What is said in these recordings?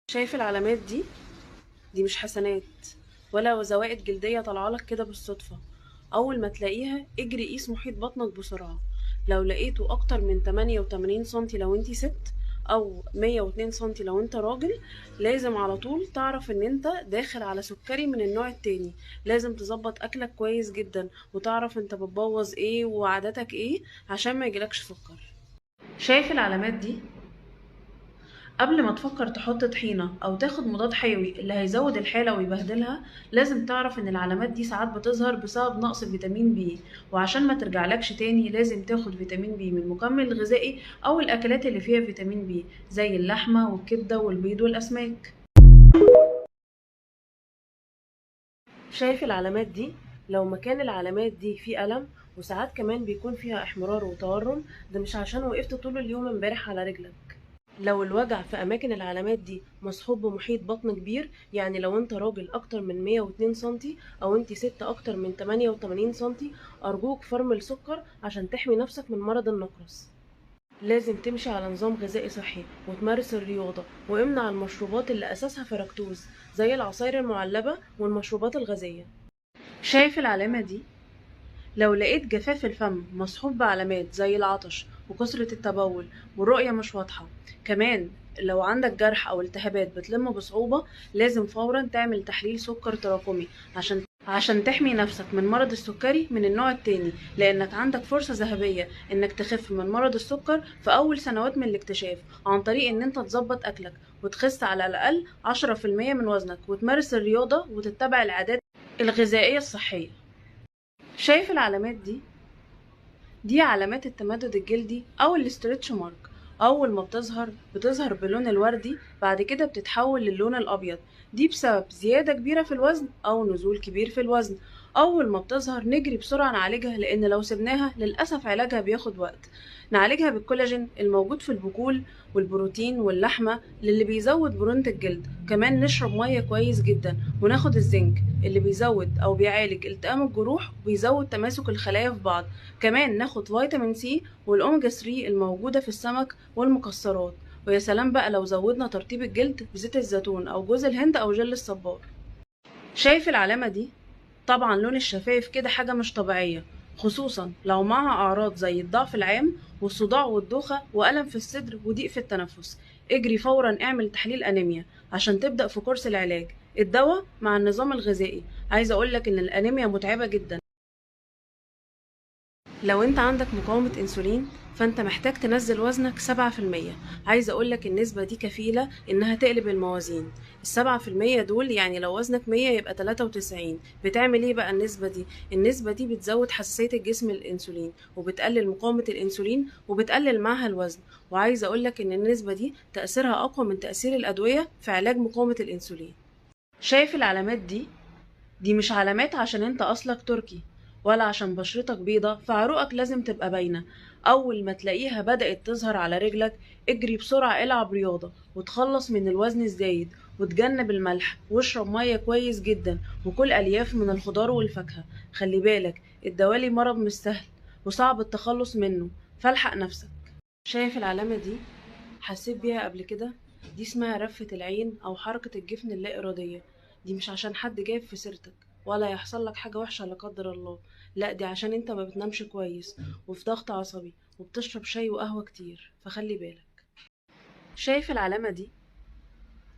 شايف العلامات دي مش حسنات ولا زوائد جلدية طالعالك كده بالصدفة. أول ما تلاقيها اجري قيس محيط بطنك بسرعة. لو لقيته أكتر من 88 سنتي لو انتي ست، أو 102 سنتي لو انت راجل، لازم على طول تعرف ان انت داخل على سكري من النوع التاني. لازم تظبط أكلك كويس جدا وتعرف انت بتبوظ ايه وعاداتك ايه عشان ما يجيلكش سكر. شايف العلامات دي؟ قبل ما تفكر تحط طحينة أو تاخد مضاد حيوي اللي هيزود الحالة ويبهدلها، لازم تعرف إن العلامات دي ساعات بتظهر بسبب نقص فيتامين بي، وعشان ما ترجعلكش تاني لازم تاخد فيتامين بي من مكمل غذائي أو الأكلات اللي فيها فيتامين بي زي اللحمة والكبدة والبيض والأسماك. شايف العلامات دي؟ لو مكان العلامات دي فيه ألم وساعات كمان بيكون فيها احمرار وتورم، ده مش عشان وقفت طول اليوم امبارح على رجلك. لو الوجع في أماكن العلامات دي مصحوب بمحيط بطن كبير، يعني لو انت راجل أكتر من 102 سنتي أو انت ست أكتر من 88 سنتي، أرجوك فرمل سكر عشان تحمي نفسك من مرض النقرس. لازم تمشي على نظام غذائي صحي وتمارس الرياضة، وامنع المشروبات اللي أساسها فركتوز زي العصاير المعلبة والمشروبات الغازية. شايف العلامة دي؟ لو لقيت جفاف الفم مصحوب بعلامات زي العطش وكثرة التبول والرؤية مش واضحة، كمان لو عندك جرح أو التهابات بتلم بصعوبة، لازم فورا تعمل تحليل سكر تراكمي عشان تحمي نفسك من مرض السكري من النوع التاني، لأنك عندك فرصة ذهبية إنك تخف من مرض السكر في أول سنوات من الاكتشاف عن طريق إن أنت تظبط أكلك وتخس على الأقل 10% من وزنك وتمارس الرياضة وتتبع العادات الغذائية الصحية. شايف العلامات دي علامات التمدد الجلدي أو الاسترتش مارك. أول ما بتظهر بلون الوردي، بعد كده بتتحول للون الأبيض. دي بسبب زيادة كبيرة في الوزن أو نزول كبير في الوزن. أول ما بتظهر نجري بسرعة نعالجها، لأن لو سبناها للأسف علاجها بياخد وقت. نعالجها بالكولاجين الموجود في البقول والبروتين واللحمة اللي بيزود برونة الجلد. كمان نشرب مية كويس جدا، وناخد الزنك اللي بيزود أو بيعالج التئام الجروح وبيزود تماسك الخلايا في بعض. كمان ناخد فيتامين سي والأوميجا 3 الموجودة في السمك والمكسرات. ويا سلام بقى لو زودنا ترطيب الجلد بزيت الزيتون أو جوز الهند أو جل الصبار. شايف العلامة دي؟ طبعا لون الشفايف كده حاجة مش طبيعية، خصوصا لو معها أعراض زي الضعف العام والصداع والدوخة وألم في الصدر وضيق في التنفس. اجري فورا اعمل تحليل أنيميا عشان تبدأ في كورس العلاج. الدواء مع النظام الغذائي. عايزة أقولك إن الأنيميا متعبة جدا. لو انت عندك مقاومة انسولين فانت محتاج تنزل وزنك 7%. عايزة اقولك النسبة دي كفيلة انها تقلب الموازين. ال7% دول يعني لو وزنك 100 يبقى 93. بتعمل ايه بقى النسبة دي؟ النسبة دي بتزود حساسية الجسم للانسولين وبتقلل مقاومة الانسولين وبتقلل معها الوزن. وعايزة اقولك ان النسبة دي تأثيرها اقوى من تأثير الادوية في علاج مقاومة الانسولين. شايف العلامات دي مش علامات عشان انت اصلك تركي، ولا عشان بشرتك بيضة فعروقك لازم تبقى باينة. اول ما تلاقيها بدأت تظهر على رجلك، اجري بسرعة العب رياضة وتخلص من الوزن الزايد، وتجنب الملح واشرب مية كويس جدا، وكل الياف من الخضار والفاكهة. خلي بالك الدوالي مرض مش سهل وصعب التخلص منه، فالحق نفسك. شايف العلامة دي؟ حسيت بيها قبل كده؟ دي اسمها رفة العين أو حركة الجفن اللا إرادية. دي مش عشان حد جايب في سيرتك ولا يحصل لك حاجة وحشة لا قدر الله، لا دي عشان انت ما بتنامش كويس وفي ضغط عصبي وبتشرب شاي وقهوة كتير، فخلي بالك. شايف العلامة دي؟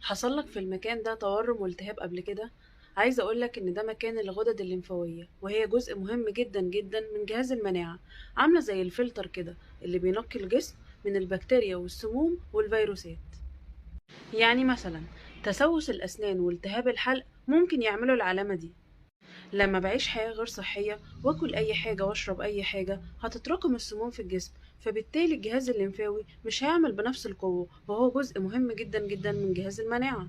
حصل لك في المكان ده تورم والتهاب قبل كده؟ عايزة أقولك إن ده مكان الغدد الليمفاوية، وهي جزء مهم جدا جدا من جهاز المناعة. عاملة زي الفلتر كده اللي بينقي الجسم من البكتيريا والسموم والفيروسات. يعني مثلا تسوس الأسنان والتهاب الحلق ممكن يعملوا العلامة دي. لما بعيش حياة غير صحية واكل أي حاجة واشرب أي حاجة، هتتراكم السموم في الجسم، فبالتالي الجهاز الليمفاوي مش هيعمل بنفس القوة، وهو جزء مهم جدا جدا من جهاز المناعة.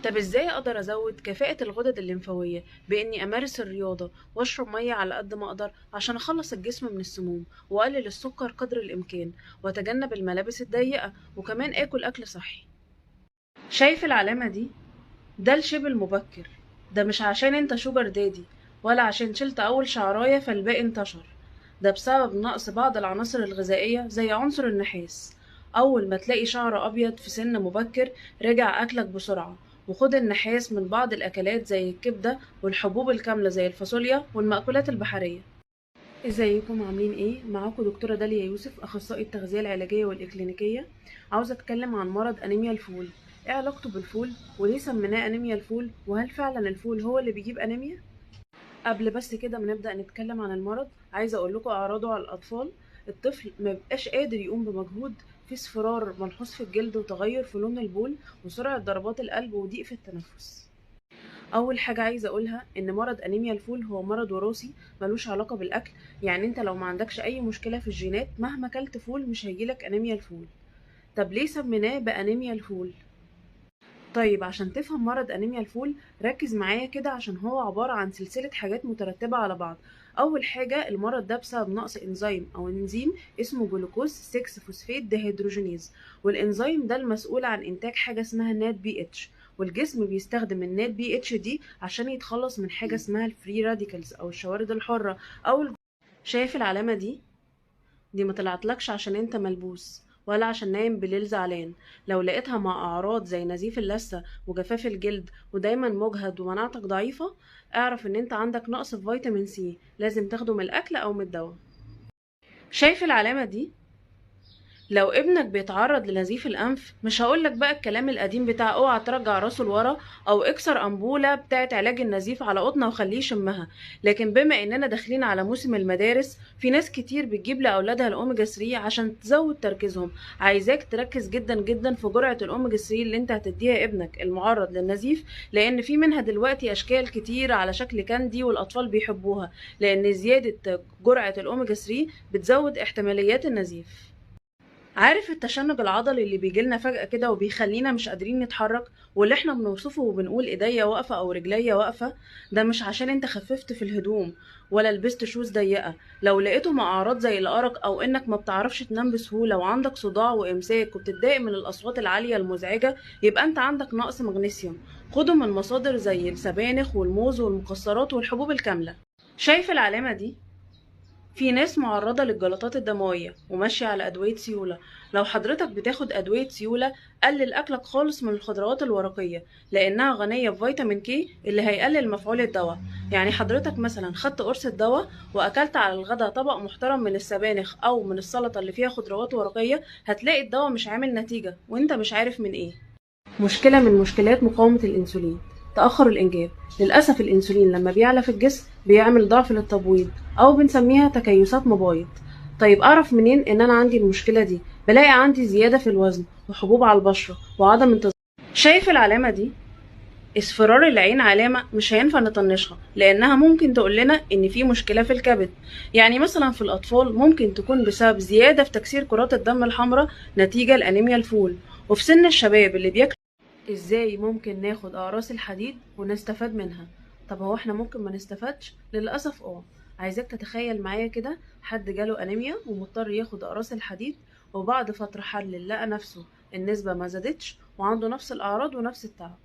طب ازاي اقدر ازود كفاءة الغدد الليمفاوية؟ باني امارس الرياضة واشرب مية على قد ما اقدر عشان اخلص الجسم من السموم، واقلل السكر قدر الامكان، واتجنب الملابس الضيقة، وكمان اكل اكل صحي. شايف العلامة دي؟ ده الشبه المبكر. ده مش عشان انت شوجر دادي، ولا عشان شلت اول شعراية فالباقي انتشر. ده بسبب نقص بعض العناصر الغذائية زي عنصر النحاس. أول ما تلاقي شعر أبيض في سن مبكر رجع أكلك بسرعة، وخد النحاس من بعض الأكلات زي الكبدة والحبوب الكاملة زي الفاصوليا والمأكولات البحرية. ازيكم عاملين ايه؟ معاكم دكتورة داليا يوسف، اخصائي التغذية العلاجية والاكلينيكية. عاوزة اتكلم عن مرض انيميا الفول. ايه علاقته بالفول وليه سميناه انيميا الفول، وهل فعلا الفول هو اللي بيجيب انيميا؟ قبل بس كده ما نبدأ نتكلم عن المرض، عايزة اقول لكم اعراضه على الاطفال. الطفل ما بيبقاش قادر يقوم بمجهود، في اصفرار ملحوظ في الجلد وتغير في لون البول وسرعة ضربات القلب وضيق في التنفس. اول حاجه عايزه اقولها ان مرض انيميا الفول هو مرض وراثي، ملوش علاقه بالاكل. يعني انت لو ما عندكش اي مشكله في الجينات مهما اكلت فول مش هيجيلك انيميا الفول. طب ليه سميناه بانيميا الفول؟ طيب عشان تفهم مرض انيميا الفول ركز معايا كده، عشان هو عباره عن سلسله حاجات مترتبه على بعض. اول حاجه المرض ده بسبب نقص انزيم او انزيم اسمه جلوكوز 6 فوسفات ديهيدروجينيز، والانزيم ده المسؤول عن انتاج حاجه اسمها نات بي اتش، والجسم بيستخدم النات بي اتش دي عشان يتخلص من حاجه اسمها الفري راديكالز او الشوارد الحره شايف العلامه دي ما طلعتلكش عشان انت ملبوس ولا عشان نايم بالليل زعلان. لو لقيتها مع اعراض زي نزيف اللثه وجفاف الجلد ودايما مجهد ومناعتك ضعيفه، اعرف ان انت عندك نقص في فيتامين سي، لازم تاخده من الاكل او من الدواء. شايف العلامه دي؟ لو ابنك بيتعرض لنزيف الانف مش هقولك بقى الكلام القديم بتاع اوعى ترجع راسه لورا او اكسر انبوله بتاعت علاج النزيف على قطنه وخليه يشمها، لكن بما اننا داخلين على موسم المدارس في ناس كتير بتجيب لاولادها الاوميجا 3 عشان تزود تركيزهم. عايزاك تركز جدا جدا في جرعه الاوميجا 3 اللي انت هتديها ابنك المعرض للنزيف، لان في منها دلوقتي اشكال كتير على شكل كاندي والاطفال بيحبوها، لان زياده جرعه الاوميجا 3 بتزود احتماليات النزيف. عارف التشنج العضلي اللي بيجيلنا فجأة كده وبيخلينا مش قادرين نتحرك، واللي احنا بنوصفه وبنقول ايديا واقفة او رجليا واقفة؟ ده مش عشان انت خففت في الهدوم ولا لبست شوز ضيقة. لو لقيته مع اعراض زي الارق او انك ما بتعرفش تنام بسهولة وعندك صداع وامساك وبتتضايق من الاصوات العالية المزعجة، يبقى انت عندك نقص مغنيسيوم. خده من مصادر زي السبانخ والموز والمكسرات والحبوب الكاملة. شايف العلامة دي؟ في ناس معرضة للجلطات الدموية وماشية على أدوية سيولة. لو حضرتك بتاخد أدوية سيولة قلل أكلك خالص من الخضروات الورقية، لأنها غنية بفيتامين كي اللي هيقلل مفعول الدواء. يعني حضرتك مثلا خدت قرص الدواء وأكلت على الغداء طبق محترم من السبانخ أو من السلطة اللي فيها خضروات ورقية، هتلاقي الدواء مش عامل نتيجة وانت مش عارف من ايه. مشكلة من مشكلات مقاومة الأنسولين، تأخر الإنجاب. للأسف الأنسولين لما بيعلى في الجسم بيعمل ضعف للتبويض أو بنسميها تكيسات مبايض. طيب أعرف منين إن أنا عندي المشكلة دي؟ بلاقي عندي زيادة في الوزن وحبوب على البشرة وعدم انتظام. شايف العلامة دي؟ اصفرار العين علامة مش هينفع نطنشها، لأنها ممكن تقولنا إن في مشكلة في الكبد. يعني مثلا في الأطفال ممكن تكون بسبب زيادة في تكسير كرات الدم الحمراء نتيجة لأنيميا الفول. وفي سن الشباب اللي بياكل. ازاي ممكن ناخد اقراص الحديد ونستفاد منها؟ طب هو احنا ممكن ما نستفادش؟ للاسف عايزاك تتخيل معايا كده حد جاله انيميا ومضطر ياخد اقراص الحديد، وبعد فتره حلل لقى نفسه النسبه ما زادتش وعنده نفس الاعراض ونفس التعب.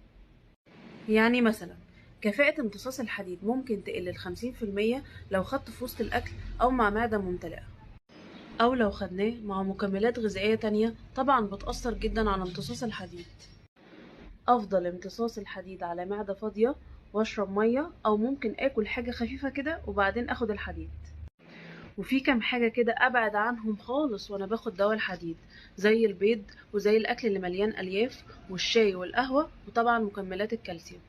يعني مثلا كفاءة امتصاص الحديد ممكن تقل ل50% لو خدته في وسط الأكل أو مع معدة ممتلئة، أو لو خدناه مع مكملات غذائية تانية طبعا بتأثر جدا على امتصاص الحديد. افضل امتصاص الحديد على معدة فاضية، واشرب مية او ممكن اكل حاجة خفيفة كده وبعدين اخد الحديد. وفي كام حاجة كده ابعد عنهم خالص وانا باخد دواء الحديد، زي البيض وزي الاكل اللي مليان الياف والشاي والقهوة وطبعا مكملات الكالسيوم.